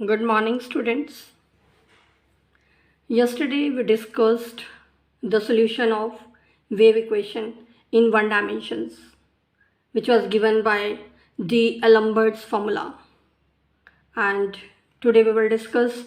Good morning, students. Yesterday we discussed the solution of wave equation in one dimensions, which was given by D'Alembert's formula. And today we will discuss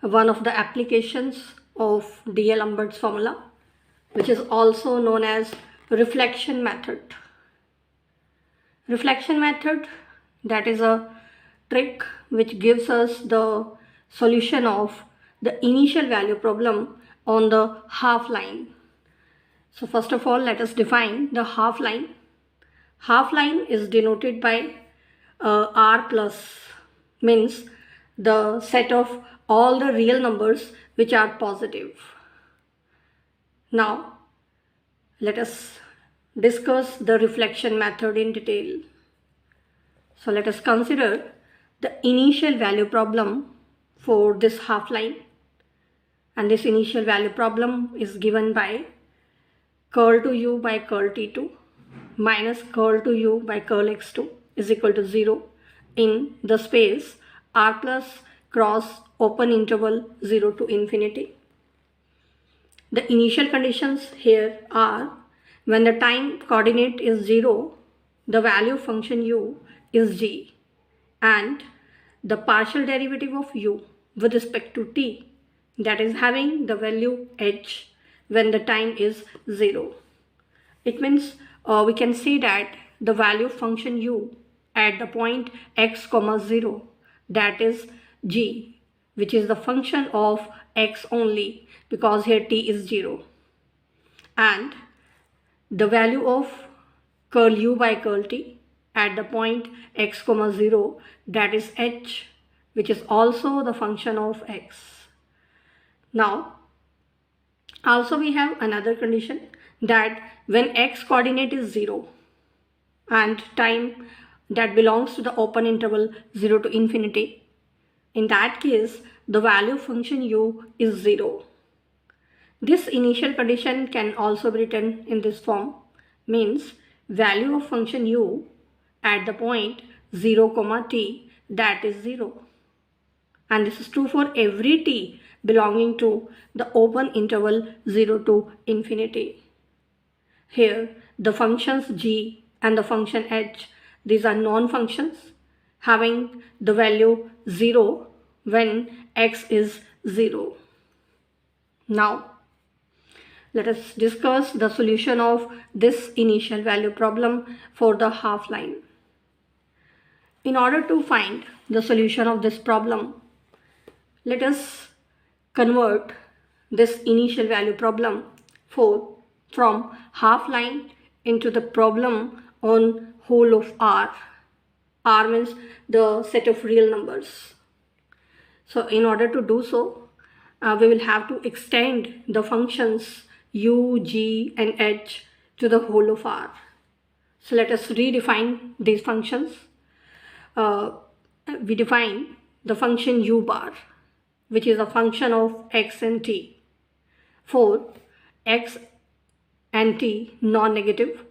one of the applications of D'Alembert's formula, which is also known as reflection method. Reflection method, that is a trick which gives us the solution of the initial value problem on the half line. So first of all, let us define the half line. Half line is denoted by R plus, means the set of all the real numbers which are positive. Now let us discuss the reflection method in detail. So let us consider the initial value problem for this half line, and this initial value problem is given by curl to u by curl t2 minus curl to u by curl x2 is equal to 0 in the space r plus cross open interval 0 to infinity. The initial conditions here are: when the time coordinate is 0, the value function u is g, and the partial derivative of u with respect to t, that is having the value h when the time is 0. It means we can say that the value function u at the point x comma 0, that is g, which is the function of x only because here t is 0, and the value of curl u by curl t at the point x comma 0, that is h, which is also the function of x. Now also we have another condition, that when x coordinate is 0 and time that belongs to the open interval 0 to infinity, in that case the value function u is 0. This initial condition can also be written in this form, means value of function u at the point 0 comma t, that is 0, and this is true for every t belonging to the open interval 0 to infinity. Here the functions g and the function h, these are non-functions having the value 0 when x is 0. Now let us discuss the solution of this initial value problem for the half line. In order to find the solution of this problem, let us convert this initial value problem from half line into the problem on whole of R. R means the set of real numbers. So in order to do so, we will have to extend the functions u, g and h to the whole of R. So let us redefine these functions. We define the function u bar, which is a function of x and t. For x and t non-negative,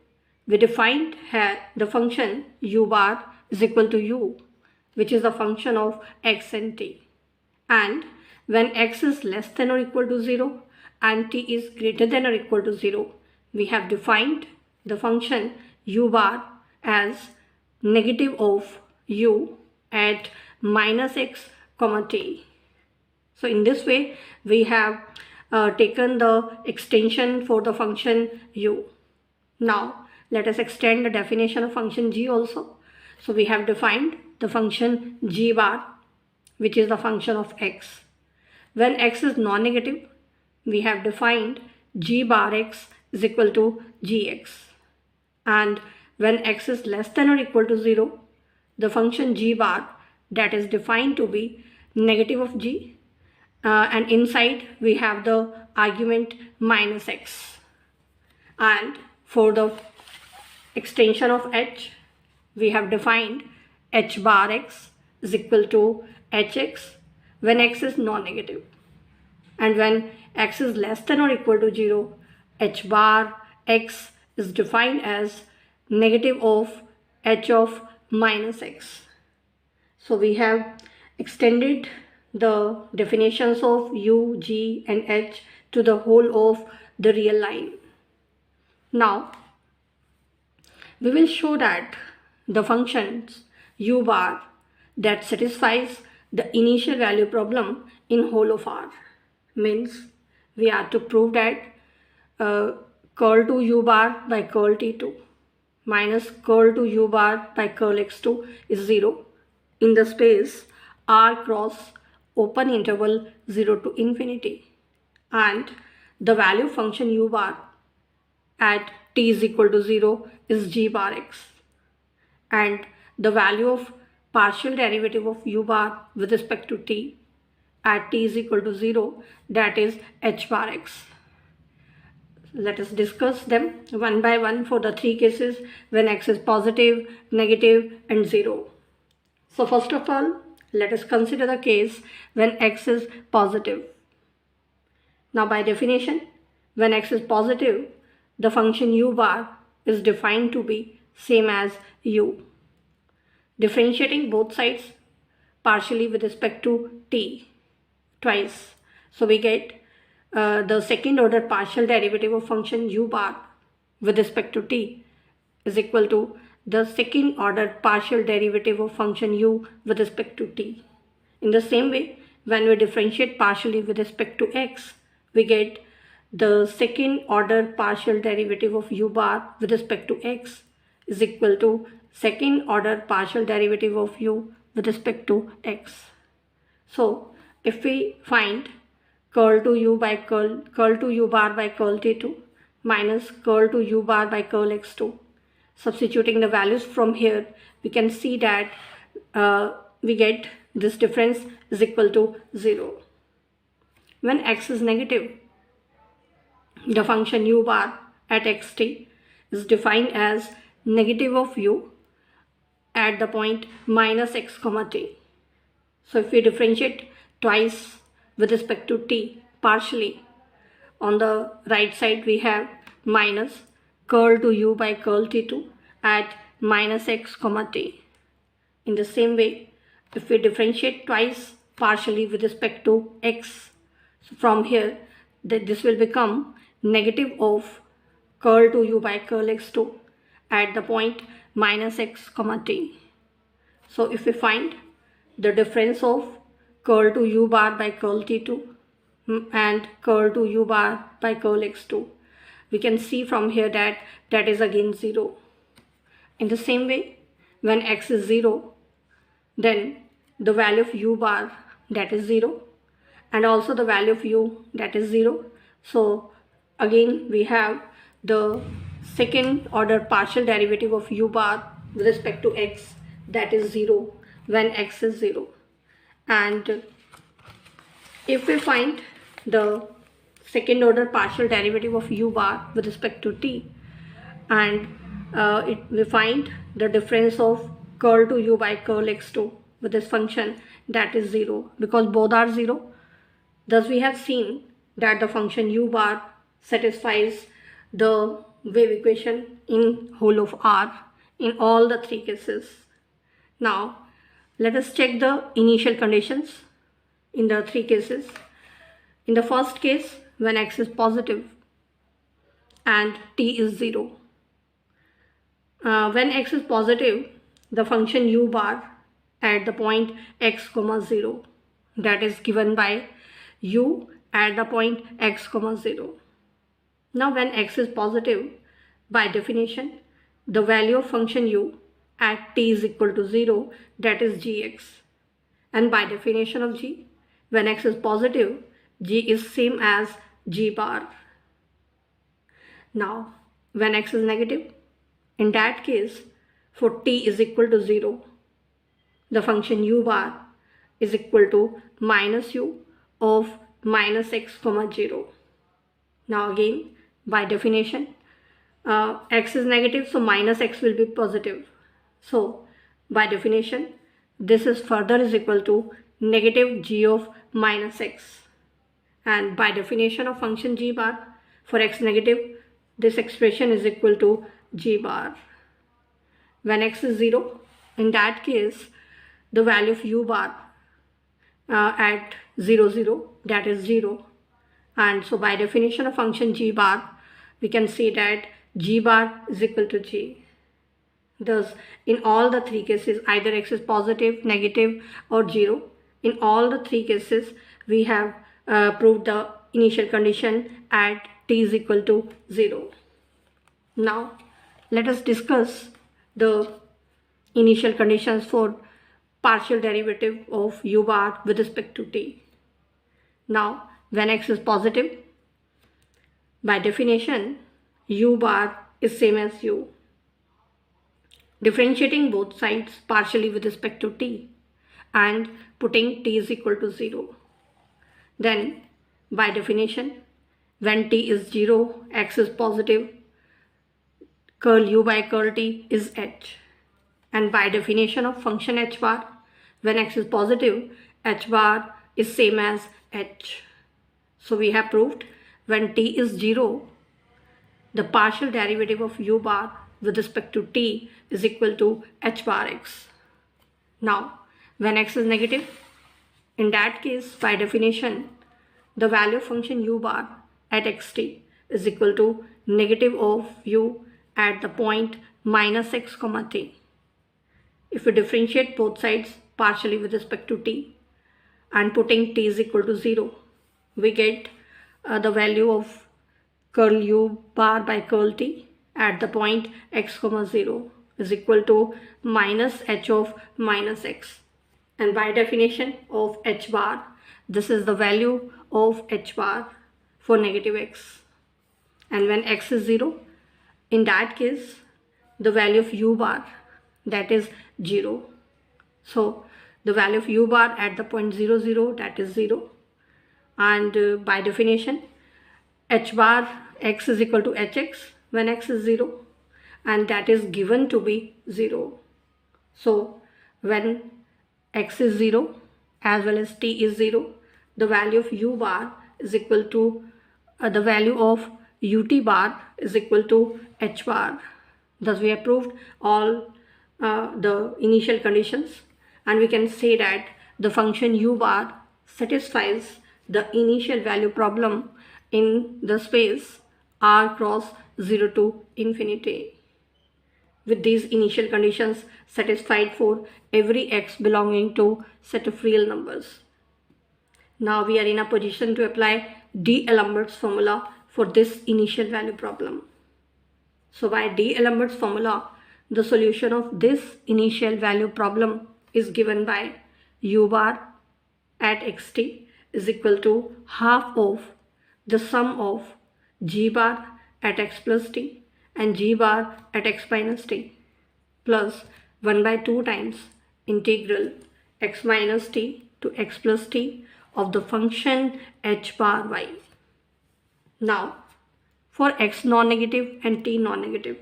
we defined here the function u bar is equal to u, which is a function of x and t. And when x is less than or equal to 0 and t is greater than or equal to 0, we have defined the function u bar as negative of u at minus x comma t. So in this way we have taken the extension for the function u. Now let us extend the definition of function g also. So we have defined the function g bar, which is the function of x. When x is non-negative, we have defined g bar x is equal to gx. And when x is less than or equal to 0, the function g bar, that is defined to be negative of g, and inside we have the argument minus x. And for the extension of h, we have defined h bar x is equal to hx when x is non-negative, and when x is less than or equal to 0, h bar x is defined as negative of h of minus x. So we have extended the definitions of u, g and h to the whole of the real line. Now, we will show that the functions u bar that satisfies the initial value problem in whole of R. Means we have to prove that curl to u bar by curl t2 minus curl to u bar by curl x2 is 0 in the space R cross open interval 0 to infinity, and the value function u bar at t is equal to 0 is g bar x, and the value of partial derivative of u bar with respect to t at t is equal to 0, that is h bar x. Let us discuss them one by one for the three cases when x is positive, negative and 0. So first of all, let us consider the case when x is positive. Now by definition, when x is positive, the function u bar is defined to be same as u. Differentiating both sides partially with respect to t twice. So we get the second order partial derivative of function u bar with respect to t is equal to the second order partial derivative of function u with respect to t. In the same way, when we differentiate partially with respect to x, we get the second order partial derivative of u bar with respect to x is equal to second order partial derivative of u with respect to x. So if we find curl to u bar by curl t2 minus curl to u bar by curl x2, substituting the values from here, we can see that we get this difference is equal to 0. When x is negative, the function u bar at xt is defined as negative of u at the point minus x comma t. So if we differentiate twice with respect to t partially, on the right side we have minus curl to u by curl t2 at minus x comma t. In the same way, if we differentiate twice partially with respect to x, so from here this will become negative of curl to u by curl x2 at the point minus x comma t. So if we find the difference of curl to u bar by curl t2 and curl to u bar by curl x2, we can see from here that that is again 0. In the same way, when x is 0, then the value of u bar, that is 0, and also the value of u, that is 0. So again we have the second order partial derivative of u bar with respect to x, that is 0 when x is 0. And if we find the second order partial derivative of u bar with respect to t, and we find the difference of curl to u by curl x2 with this function, that is 0 because both are 0. Thus we have seen that the function u bar satisfies the wave equation in whole of R in all the three cases. Now let us check the initial conditions in the three cases. In the first case, when x is positive and t is 0. When x is positive, the function u bar at the point x comma 0, that is given by u at the point x comma 0. Now when x is positive, by definition, the value of function u at t is equal to 0, that is gx. And by definition of g, when x is positive, g is same as g bar. Now when x is negative, in that case, for t is equal to 0, the function u bar is equal to minus u of minus x comma 0. Now again, by definition, x is negative, so minus x will be positive. So by definition, this is further is equal to negative g of minus x. And by definition of function g bar, for x negative, this expression is equal to g bar. When x is 0, in that case, the value of u bar at 0 0, that is 0. And so by definition of function g bar, we can see that g bar is equal to g. Thus, in all the three cases, either x is positive, negative or 0, in all the three cases, we have proved the initial condition at t is equal to 0. Now, let us discuss the initial conditions for partial derivative of u bar with respect to t. Now, when x is positive, by definition, u bar is same as u. Differentiating both sides partially with respect to t and putting t is equal to 0. Then, by definition, when t is 0, x is positive, curl u by curl t is h. And by definition of function h bar, when x is positive, h bar is same as h. So we have proved when t is 0, the partial derivative of u bar with respect to t is equal to h bar x. Now, when x is negative, in that case, by definition, the value of function u bar at xt is equal to negative of u at the point minus x comma t. If we differentiate both sides partially with respect to t and putting t is equal to 0, we get the value of curl u bar by curl t at the point x comma 0 is equal to minus h of minus x. And by definition of h bar, this is the value of h bar for negative x. And when x is 0, in that case, the value of u bar, that is 0. So the value of u bar at the point 0 0, that is 0. And by definition, h bar x is equal to hx when x is 0, and that is given to be 0. So when x is 0 as well as t is 0, the value of u bar is equal to the value of ut bar is equal to h bar. Thus we have proved all the initial conditions, and we can say that the function u bar satisfies the initial value problem in the space r cross 0 to infinity, with these initial conditions satisfied for every x belonging to set of real numbers. Now we are in a position to apply D'Alembert's formula for this initial value problem. So by D'Alembert's formula, the solution of this initial value problem is given by u bar at xt is equal to half of the sum of g bar at x plus t and g bar at x minus t plus 1 by 2 times integral x minus t to x plus t of the function h bar y. Now, for x non-negative and t non-negative,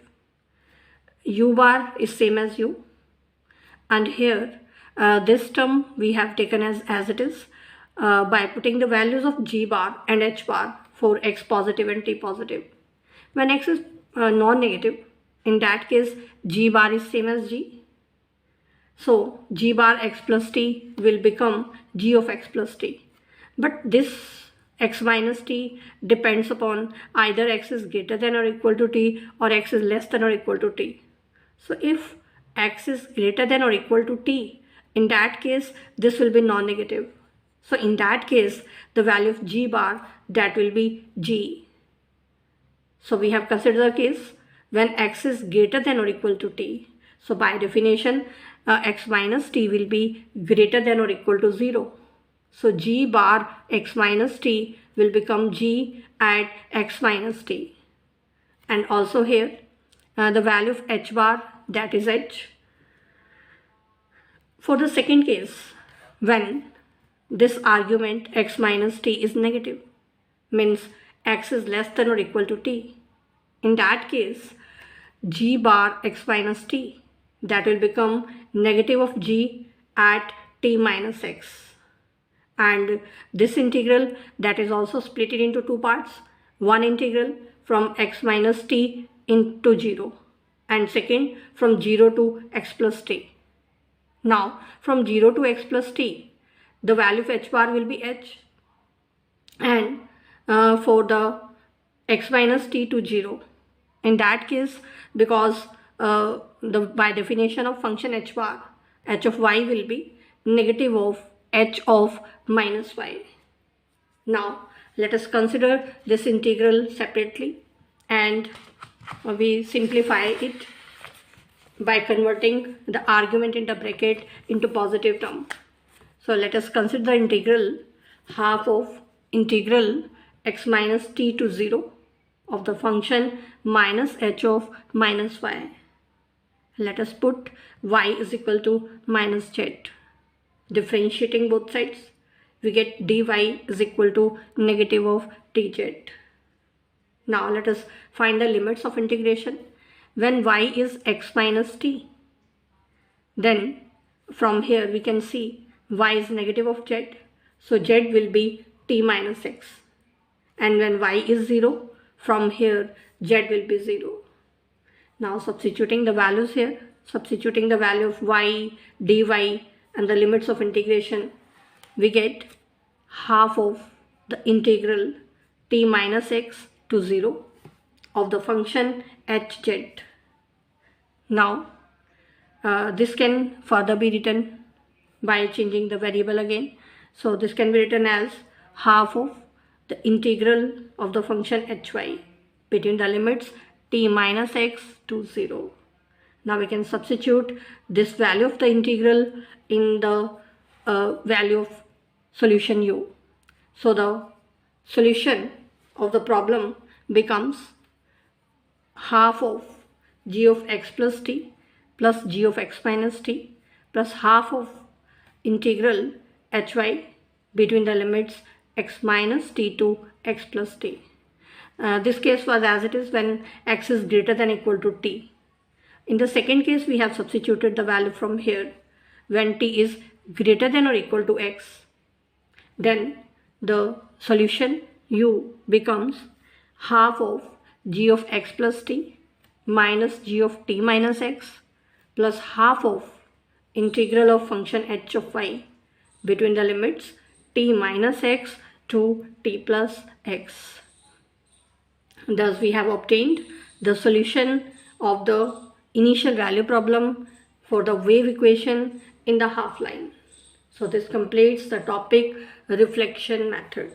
u bar is same as u, and here this term we have taken as it is by putting the values of g bar and h bar for x positive and t positive. When x is non-negative, in that case g bar is same as g. So g bar x plus t will become g of x plus t. But this x minus t depends upon either x is greater than or equal to t or x is less than or equal to t. So if x is greater than or equal to t, in that case this will be non-negative. So in that case the value of g bar, that will be g. So we have considered the case when x is greater than or equal to t. So by definition x minus t will be greater than or equal to 0. So g bar x minus t will become g at x minus t. And also here the value of h bar, that is h. For the second case, when this argument x minus t is negative, means x is less than or equal to t, in that case g bar x minus t, that will become negative of g at t minus x. And this integral, that is also split it into two parts. One integral from x minus t into 0, and second from 0 to x plus t. Now from 0 to x plus t, the value of h bar will be h, and for the x minus t to 0. In that case, because by definition of function h bar, h of y will be negative of h of minus y. Now let us consider this integral separately, and we simplify it by converting the argument in the bracket into positive term. So let us consider the integral half of integral x minus t to 0 of the function minus h of minus y. Let us put y is equal to minus z. Differentiating both sides, we get dy is equal to negative of dz. Now let us find the limits of integration. When y is x minus t, then from here we can see y is negative of z, so z will be t minus x. And when y is 0, from here z will be 0. Now substituting the values here, substituting the value of y, dy and the limits of integration, we get half of the integral t minus x to 0 of the function hz. Now this can further be written by changing the variable again. So this can be written as half of the integral of the function hy between the limits t minus x to 0. Now we can substitute this value of the integral in the value of solution u. So the solution of the problem becomes half of g of x plus t plus g of x minus t plus half of integral hy between the limits x minus t to x plus t. This case was as it is when x is greater than or equal to t. In the second case, we have substituted the value from here when t is greater than or equal to x. Then the solution u becomes half of g of x plus t minus g of t minus x plus half of integral of function h of y between the limits t minus x to t plus x. Thus we have obtained the solution of the initial value problem for the wave equation in the half line. So this completes the topic reflection method.